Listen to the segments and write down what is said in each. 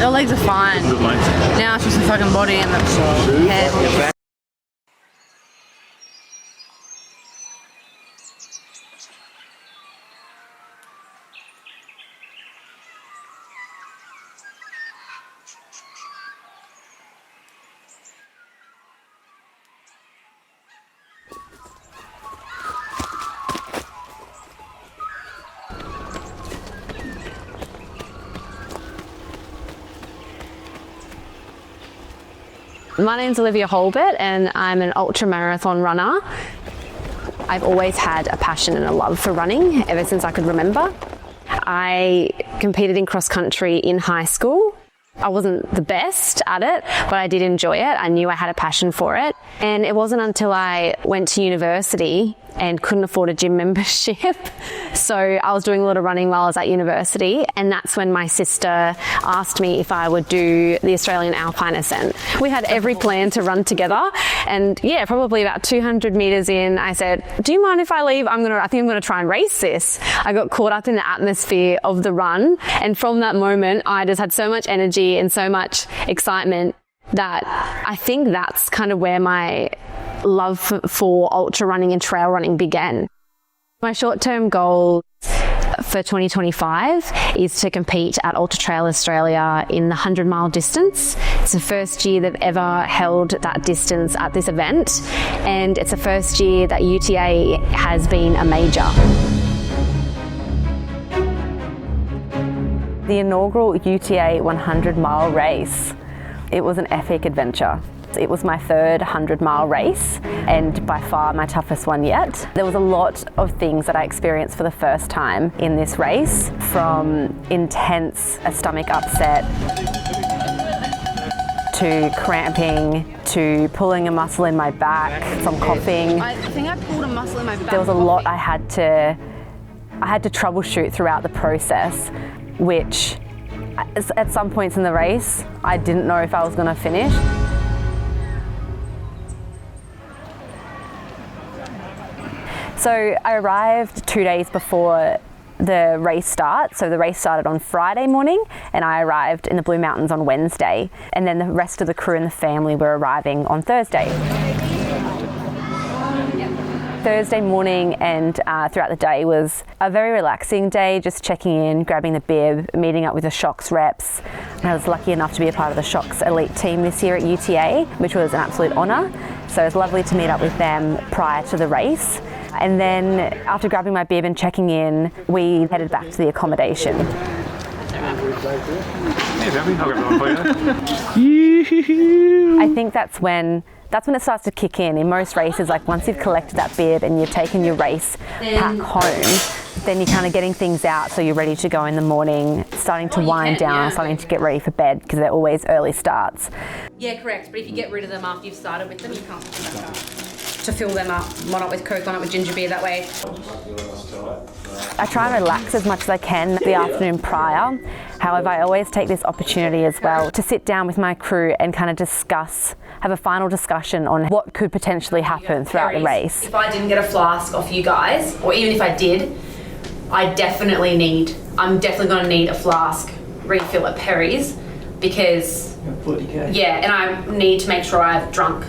Their legs are fine. Now it's just the fucking body and the head. My name's Olivia Hulbert and I'm an ultra marathon runner. I've always had a passion and a love for running ever since I could remember. I competed in cross country in high school. I wasn't the best at it, but I did enjoy it. I knew I had a passion for it. And it wasn't until I went to university and couldn't afford a gym membership. So I was doing a lot of running while I was at university, and that's when my sister asked me if I would do the Australian Alpine Ascent. We had every plan to run together, and yeah, probably about 200 metres in, I said, do you mind if I leave? I think I'm gonna try and race this. I got caught up in the atmosphere of the run, and from that moment, I just had so much energy and so much excitement that I think that's kind of where my love for ultra running and trail running began. My short-term goal for 2025 is to compete at Ultra Trail Australia in the 100-mile distance. It's the first year they've ever held that distance at this event, and it's the first year that UTA has been a major. The inaugural UTA 100-mile race, it was an epic adventure. It was my third 100-mile race and by far my toughest one yet. There was a lot of things that I experienced for the first time in this race, from intense stomach upset to cramping to pulling a muscle in my back from coughing. I think I pulled a muscle in my back. There was a lot I had to troubleshoot throughout the process, which at some points in the race I didn't know if I was going to finish. So I arrived 2 days before the race start. So the race started on Friday morning and I arrived in the Blue Mountains on Wednesday. And then the rest of the crew and the family were arriving on Thursday. Thursday morning and throughout the day was a very relaxing day, just checking in, grabbing the bib, meeting up with the Shocks reps. I was lucky enough to be a part of the Shocks elite team this year at UTA, which was an absolute honour. So it was lovely to meet up with them prior to the race. And then after grabbing my bib and checking in, we headed back to the accommodation. I think that's when it starts to kick in. In most races, like once you've collected that bib and you've taken your race pack home, then you're kind of getting things out so you're ready to go in the morning, starting to wind down, starting to get ready for bed because they're always early starts. Yeah, correct. But if you get rid of them after you've started with them, you can't put them back up. To fill them up, one up with Coke, one up with ginger beer, that way. I try and relax as much as I can the afternoon prior. However, I always take this opportunity as well to sit down with my crew and kind of have a final discussion on what could potentially happen throughout the race. If I didn't get a flask off you guys, or even if I did, I'm definitely going to need a flask refill at Perry's because, yeah, and I need to make sure I've drunk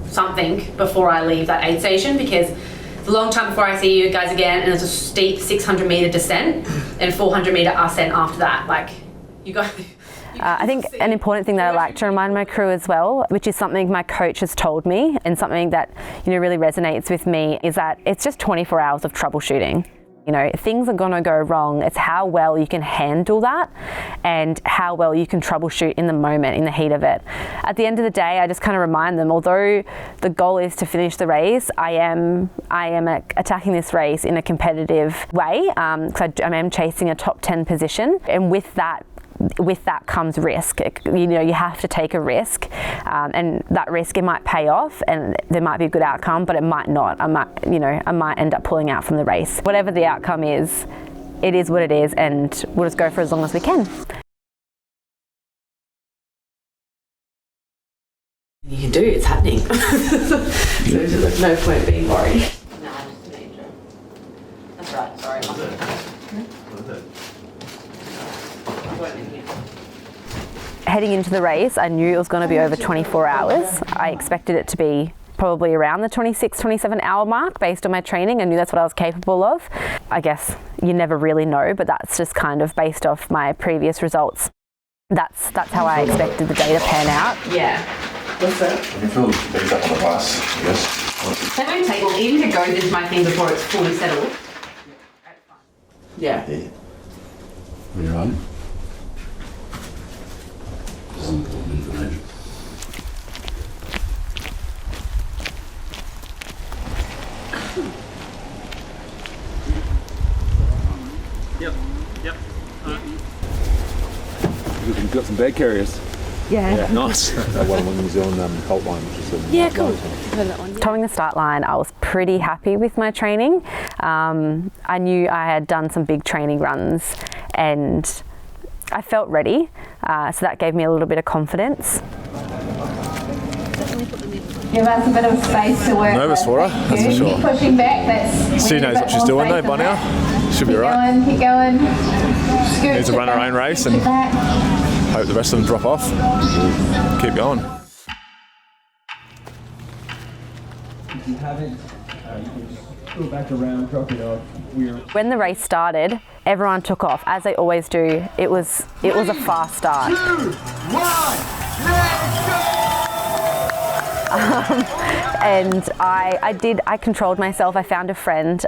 something before I leave that aid station because it's a long time before I see you guys again and it's a steep 600 metre descent and 400 metre ascent after that. Like, you guys... I think an important thing that I like to remind my crew as well, which is something my coach has told me and something that really resonates with me, is that it's just 24 hours of troubleshooting. Things are going to go wrong. It's how well you can handle that and how well you can troubleshoot in the moment, in the heat of it. At the end of the day, I just kind of remind them, although the goal is to finish the race, I am attacking this race in a competitive way because I am chasing a top 10 position, and with that comes risk. You have to take a risk, and that risk, it might pay off and there might be a good outcome, but it might not. I might end up pulling out from the race. Whatever the outcome is, it is what it is, and we'll just go for as long as we can. You can do, it's happening. There's no point being worried. No, just a danger. That's right, sorry. What is it? heading into the race, I knew it was going to be over 24 hours. I expected it to be probably around the 26, 27 hour mark based on my training. I knew that's what I was capable of. I guess you never really know, but that's just kind of based off my previous results. That's how I expected the day to pan out. Yeah. What's that? You feel beat up on the bus, yes. They don't take long. Even to go into my thing before it's fully settled. Yeah. When you're on. This is important information. Yep. You've got some bag carriers. Yeah. Nice. That one on the New Zealand Colt line, which is a Yeah, cool. Towing the start line, I was pretty happy with my training. I knew I had done some big training runs and I felt ready, so that gave me a little bit of confidence. Give us a bit of space to work. Nervous for her, that's for sure. Keep pushing back. That's She knows what she's doing though by now. She'll be right. Keep going. Scoot, Needs to run her own race and hope the rest of them drop off. Keep going. If you haven't, you can just go back around, drop it off. When the race started, everyone took off, as they always do. It was a fast start. 2, 1, let's go! And I controlled myself. I found a friend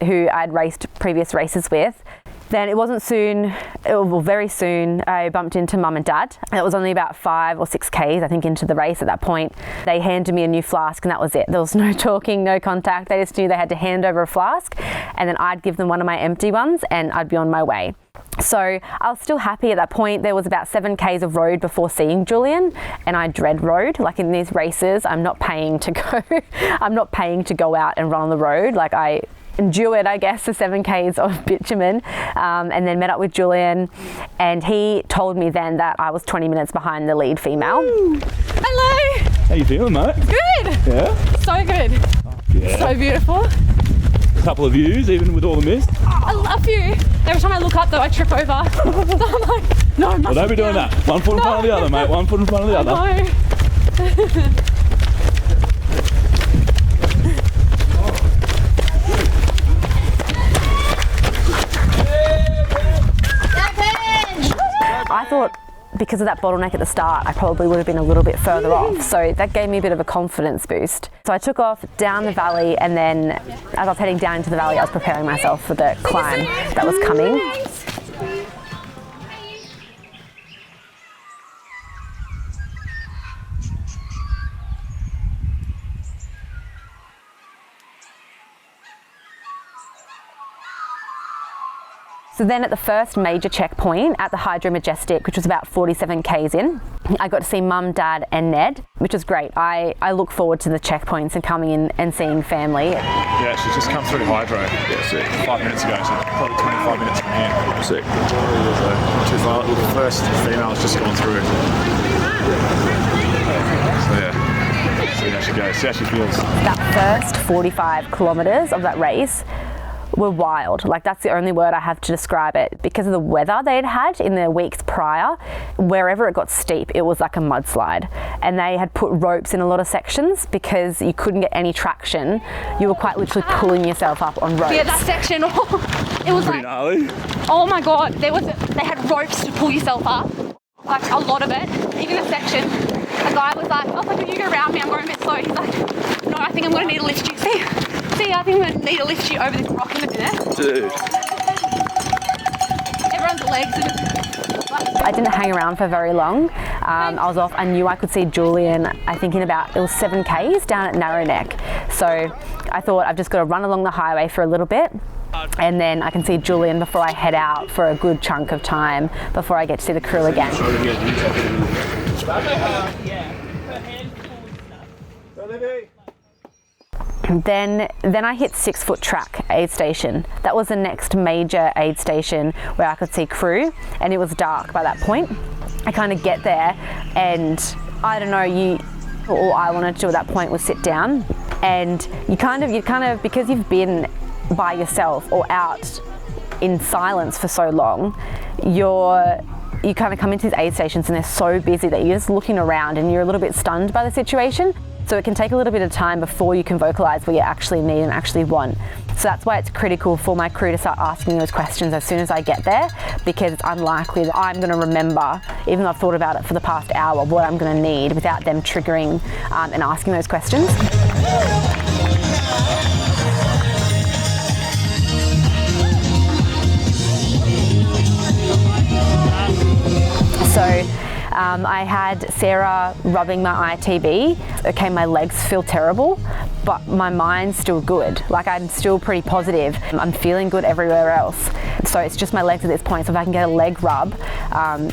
who I'd raced previous races with. Then it wasn't soon, very soon, I bumped into mum and dad. It was only about 5 or 6 Ks, I think, into the race at that point. They handed me a new flask and that was it. There was no talking, no contact. They just knew they had to hand over a flask and then I'd give them one of my empty ones and I'd be on my way. So I was still happy at that point. There was about 7 Ks of road before seeing Julian and I dread road. Like in these races, I'm not paying to go out and run on the road. Like I endured, I guess, the 7 Ks of bitumen and then met up with Julian and he told me then that I was 20 minutes behind the lead female. Ooh. Hello! How you feeling, mate? Good! Yeah? So good. Yeah. So beautiful. A couple of views, even with all the mist. I love you. Every time I look up though, I trip over. So I'm like, no, I must Well, don't be doing down. that. One foot in front of the other, mate. One foot in front of the other. No. I thought because of that bottleneck at the start, I probably would have been a little bit further off. So that gave me a bit of a confidence boost. So I took off down the valley and then as I was heading down into the valley, I was preparing myself for the climb that was coming. So then at the first major checkpoint at the Hydro Majestic, which was about 47 Ks in, I got to see Mum, Dad and Ned, which was great. I look forward to the checkpoints and coming in and seeing family. Yeah, she's just come through Hydro. Yeah, sick. 5 minutes ago, so probably 25 minutes from here. Sick. So, too far. The first female's just gone through. So yeah, see how she goes, see how she feels. That first 45 kilometres of that race were wild. Like that's the only word I have to describe it. Because of the weather they'd had in the weeks prior, wherever it got steep, it was like a mudslide. And they had put ropes in a lot of sections because you couldn't get any traction. You were quite literally pulling yourself up on ropes. Yeah, that section, it was Pretty like, gnarly. oh my God, they had ropes to pull yourself up. Like a lot of it, even a section. A guy was like, oh, can you go around me? I'm going a bit slow. He's like, no, I think I'm going to need to lift you. See, I think I'm going to need to lift you over this rock in a minute. Dude. Everyone's legs are just... I didn't hang around for very long. I was off. I knew I could see Julian, I think in about, it was 7 Ks down at Narrow Neck. So I thought I've just got to run along the highway for a little bit and then I can see Julian before I head out for a good chunk of time before I get to see the crew again. Then I hit 6 Foot Track aid station. That was the next major aid station where I could see crew and it was dark by that point. I kind of get there and I don't know, all I wanted to do at that point was sit down and you kind of, because you've been by yourself or out in silence for so long, you you kind of come into these aid stations and they're so busy that you're just looking around and you're a little bit stunned by the situation. So it can take a little bit of time before you can vocalise what you actually need and actually want. So that's why it's critical for my crew to start asking those questions as soon as I get there, because it's unlikely that I'm going to remember, even though I've thought about it for the past hour, what I'm going to need without them triggering and asking those questions. So I had Sarah rubbing my ITB. Okay, my legs feel terrible, but my mind's still good. Like, I'm still pretty positive. I'm feeling good everywhere else. So it's just my legs at this point. So if I can get a leg rub,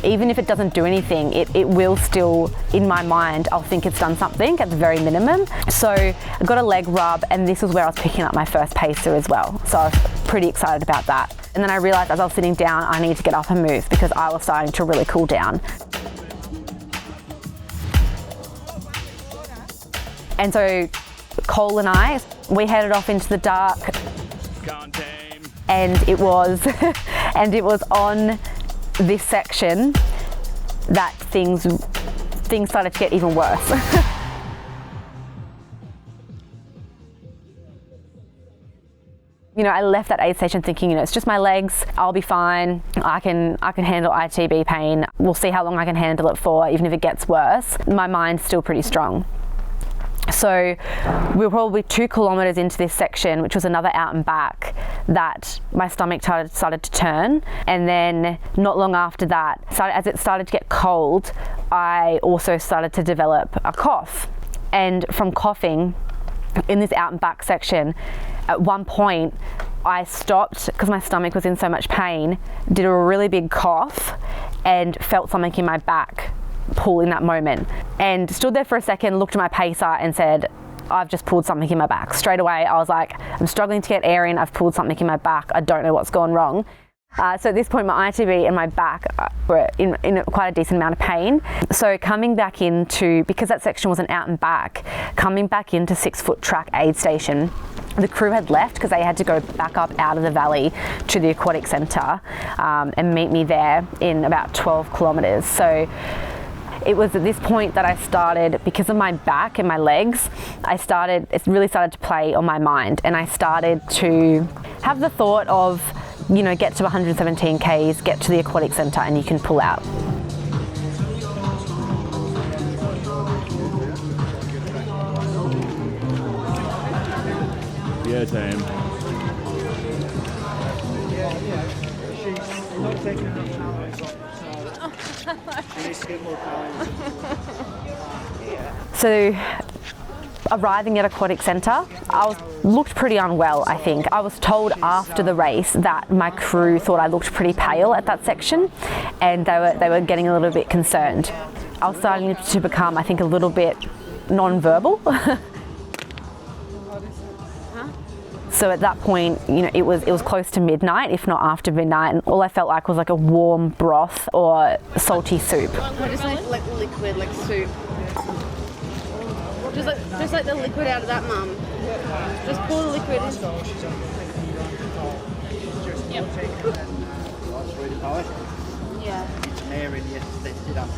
even if it doesn't do anything, it will still, in my mind, I'll think it's done something at the very minimum. So I got a leg rub, and this was where I was picking up my first pacer as well. So I was pretty excited about that. And then I realised as I was sitting down, I need to get up and move because I was starting to really cool down. And so Cole and I, we headed off into the dark, and it was on this section that things started to get even worse. You know, I left that aid station thinking, you know, it's just my legs, I'll be fine, I can handle ITB pain, we'll see how long I can handle it for, even if it gets worse. My mind's still pretty strong. So we were probably 2 kilometres into this section, which was another out and back, that my stomach started to turn. And then not long after that, as it started to get cold, I also started to develop a cough. And from coughing in this out and back section, at one point I stopped because my stomach was in so much pain, did a really big cough and felt something in my back pull in that moment, and stood there for a second, looked at my pacer and said, I've just pulled something in my back. Straight away I was like, I'm struggling to get air in, I've pulled something in my back, I don't know what's gone wrong. So at this point my ITB and my back were in quite a decent amount of pain. So coming back into, because that section was an out and back, coming back into 6 Foot Track aid station, the crew had left because they had to go back up out of the valley to the aquatic centre and meet me there in about 12 kilometres. So it was at this point that I started, because of my back and my legs, it really started to play on my mind, and I started to have the thought of, you know, get to 117 Ks, get to the aquatic centre and you can pull out. Yeah, team. She's not taking enough calories off, so she needs to get more calories. So arriving at aquatic centre, I looked pretty unwell, I think. I was told after the race that my crew thought I looked pretty pale at that section, and they were getting a little bit concerned. I was starting to become, I think, a little bit non-verbal. So at that point, you know, it was close to midnight, if not after midnight, and all I felt like was like a warm broth or salty soup. Just like liquid, like soup. Just like the liquid out of that, Mum. Just pour the liquid in. Yep. Yeah. It's air in you, lift it up.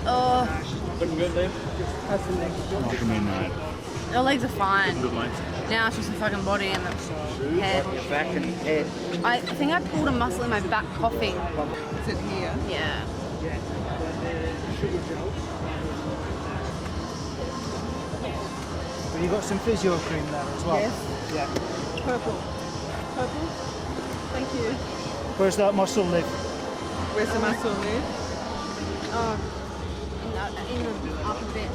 Oh. Looking good, Liv? How's the next one? Your legs are fine. Good, mate. Now it's just the fucking body and the head. Your back and head. I think I pulled a muscle in my back coughing. Is it here? Yeah. But you got some physio cream there as well? Yes. Yeah. Purple. Purple? Thank you. Where's that muscle, Liv? Where's the muscle live? Oh. Up a bit.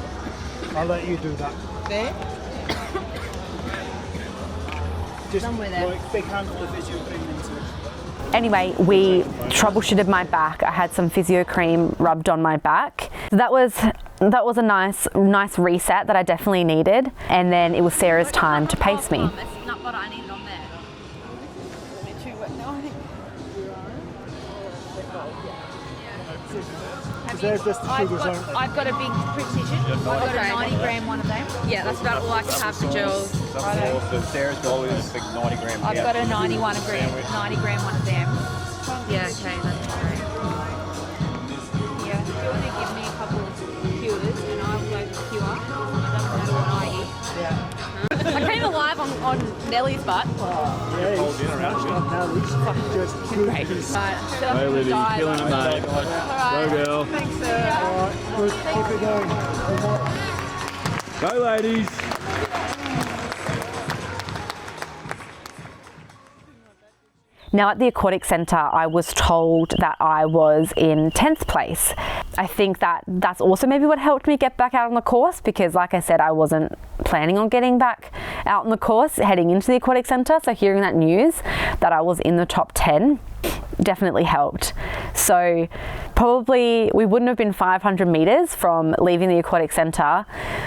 I'll let you do that. There? Just Somewhere there. like big handful of physio cream into it. Anyway, we troubleshooted my back. I had some physio cream rubbed on my back. That was a nice reset that I definitely needed. And then it was Sarah's time to pace me. It's nut butter I needed on there. I've got a big precision. I've got a 90 gram one of them. Yeah, that's about all I can have for gels. Sarah's got a big 90 gram. I've got a 90 gram one of them. Yeah, okay, that's great. Yeah, if you want to give me a couple of cures and I will go for cure. I don't know what I eat. I came alive on Nellie's butt. Great. Right. Hey, Olivia, killing it, mate. Go, girl. Thanks, sir. Good. Keep it going. Go, ladies. Now at the aquatic centre, I was told that I was in 10th place. I think that that's also maybe what helped me get back out on the course, because like I said, I wasn't planning on getting back out on the course heading into the aquatic centre. So hearing that news that I was in the top 10 definitely helped. So probably we wouldn't have been 500 metres from leaving the aquatic centre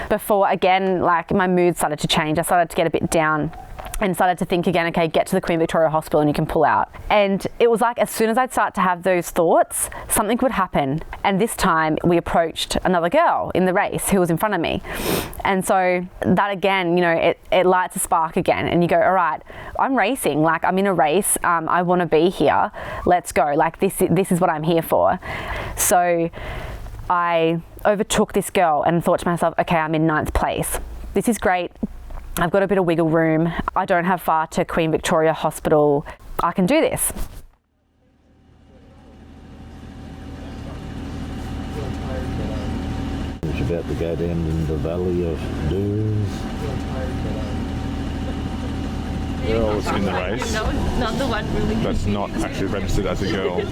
before, again, like my mood started to change. I started to get a bit down and started to think again, okay, get to the Queen Victoria Hospital and you can pull out. And it was like as soon as I'd start to have those thoughts, something would happen. And this time we approached another girl in the race who was in front of me. And so that again, you know, it lights a spark again, and you go, all right, I'm racing, like I'm in a race, I want to be here, let's go, like this is what I'm here for. So I overtook this girl and thought to myself, okay, I'm in 9th place. This is great. I've got a bit of wiggle room. I don't have far to Queen Victoria Hospital. I can do this. It's about to go down in the valley of Doom. Girls in the race. Not the one really. That's not actually registered as a girl.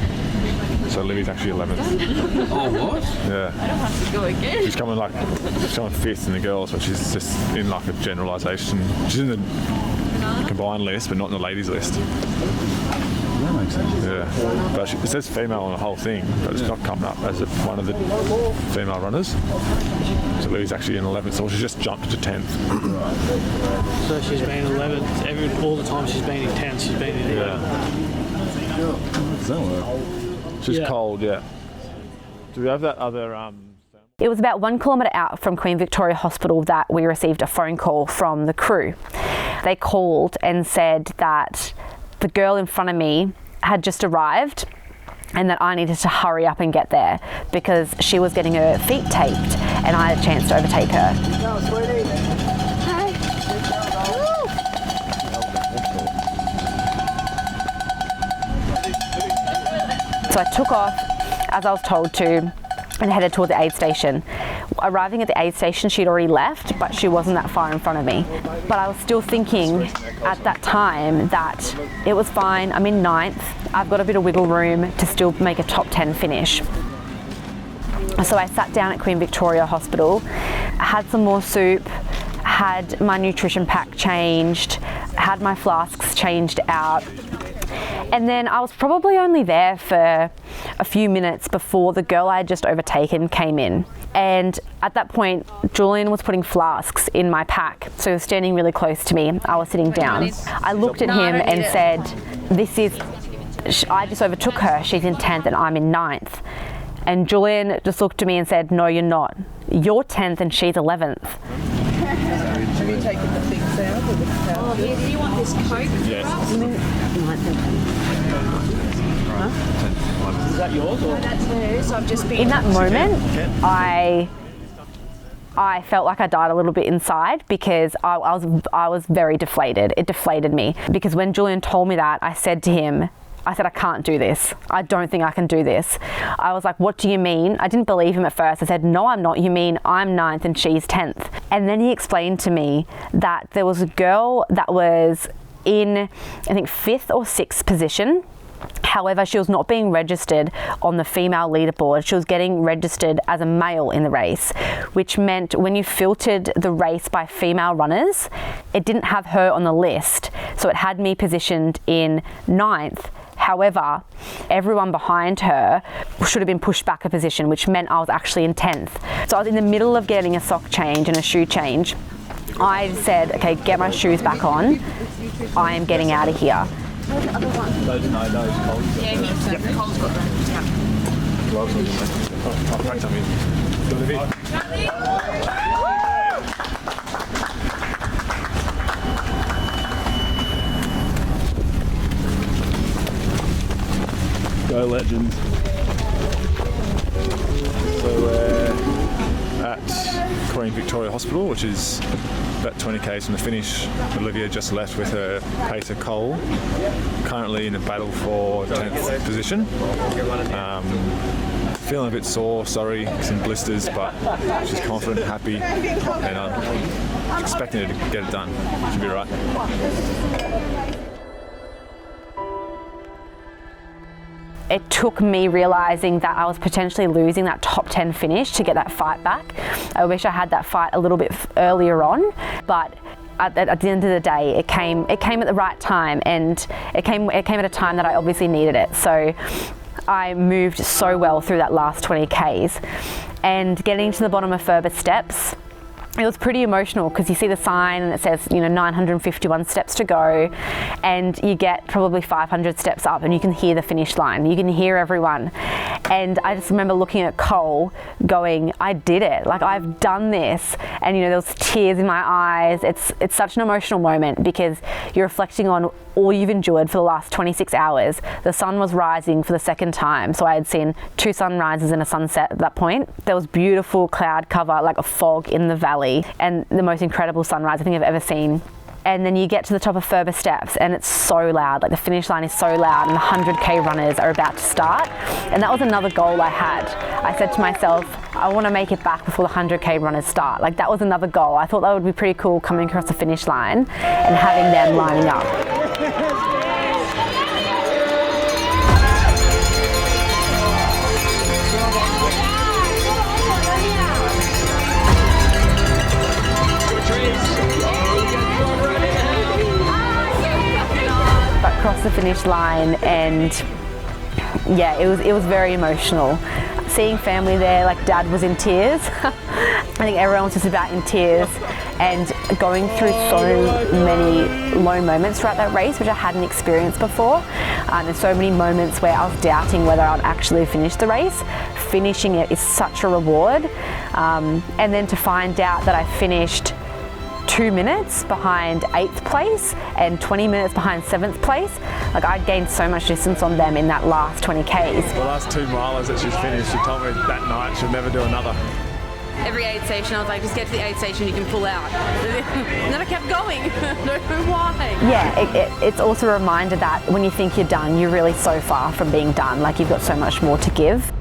So Livy's actually 11th. Oh, what? Yeah. I don't have to go again. She's coming 5th in the girls, but she's just in like a generalisation. She's in the combined list, but not in the ladies list. That makes sense. Yeah. But it says female on the whole thing, but it's not coming up as one of the female runners. So Livy's actually in 11th, so she's just jumped to 10th. So she's been 11th. All the time she's been in 10th, she's been in 11th. Does that work? She's cold, yeah. Do we have that other... It was about 1 kilometre out from Queen Victoria Hospital that we received a phone call from the crew. They called and said that the girl in front of me had just arrived and that I needed to hurry up and get there because she was getting her feet taped and I had a chance to overtake her. So I took off as I was told to and headed toward the aid station. Arriving at the aid station, she'd already left, but she wasn't that far in front of me. But I was still thinking at that time that it was fine, I'm in 9th, I've got a bit of wiggle room to still make a top 10 finish. So I sat down at Queen Victoria Hospital, had some more soup, had my nutrition pack changed, had my flasks changed out. And then I was probably only there for a few minutes before the girl I had just overtaken came in. And at that point, Julian was putting flasks in my pack. So he was standing really close to me. I was sitting down. I looked at him and said, I just overtook her. She's in 10th and I'm in 9th. And Julian just looked at me and said, no, you're not. You're 10th and she's 11th. Have you taken the things out? Oh, yeah, do you want this Coke? Yes. Is that yours? Or? That's hers. I've just been... In that moment, I felt like I died a little bit inside because I was very deflated. It deflated me because when Julian told me that, I said, I can't do this. I don't think I can do this. I was like, what do you mean? I didn't believe him at first. I said, no, I'm not. You mean I'm 9th and she's 10th. And then he explained to me that there was a girl that was in, I think, 5th or 6th position. However, she was not being registered on the female leaderboard. She was getting registered as a male in the race, which meant when you filtered the race by female runners, it didn't have her on the list. So it had me positioned in 9th. However, everyone behind her should have been pushed back a position, which meant I was actually in 10th. So I was in the middle of getting a sock change and a shoe change. I said, okay, get my shoes back on. I am getting out of here. Those Cole's got them. gloves on. Oh, thanks, I mean. Olivia. Go Legends. So we're at Queen Victoria Hospital, which is about 20 k's from the finish. Olivia just left with her pacer Cole, currently in a battle for 10th position. Feeling a bit sore, sorry, some blisters, but she's confident, happy, and I'm expecting her to get it done. She'll be right. It took me realising that I was potentially losing that top 10 finish to get that fight back. I wish I had that fight a little bit earlier on, but at the end of the day, it came at the right time, and it came at a time that I obviously needed it. So I moved so well through that last 20 k's, and getting to the bottom of further steps, it was pretty emotional because you see the sign and it says, 951 steps to go, and you get probably 500 steps up and you can hear the finish line. You can hear everyone. And I just remember looking at Cole going, I did it. Like, I've done this. And, there was tears in my eyes. It's such an emotional moment because you're reflecting on all you've endured for the last 26 hours. The sun was rising for the second time. So I had seen 2 sunrises and a sunset at that point. There was beautiful cloud cover, like a fog in the valley, and the most incredible sunrise I think I've ever seen. And then you get to the top of further steps and it's so loud, like the finish line is so loud, and the 100k runners are about to start. And that was another goal I had. I said to myself, I want to make it back before the 100k runners start. Like, that was another goal. I thought that would be pretty cool, coming across the finish line and having them lining up. Across the finish line, and yeah, it was very emotional. Seeing family there, like Dad was in tears. I think everyone was just about in tears, and going through so many low moments throughout that race, which I hadn't experienced before. There's so many moments where I was doubting whether I'd actually finish the race. Finishing it is such a reward, and then to find out that I finished 2 minutes behind 8th place and 20 minutes behind 7th place. Like, I'd gained so much distance on them in that last 20 k's. The last 2 milers that she's finished, she told me that night she'll never do another. Every aid station, I was like, just get to the aid station, you can pull out. And then I kept going. I don't know why. Yeah, it's also a reminder that when you think you're done, you're really so far from being done. Like, you've got so much more to give.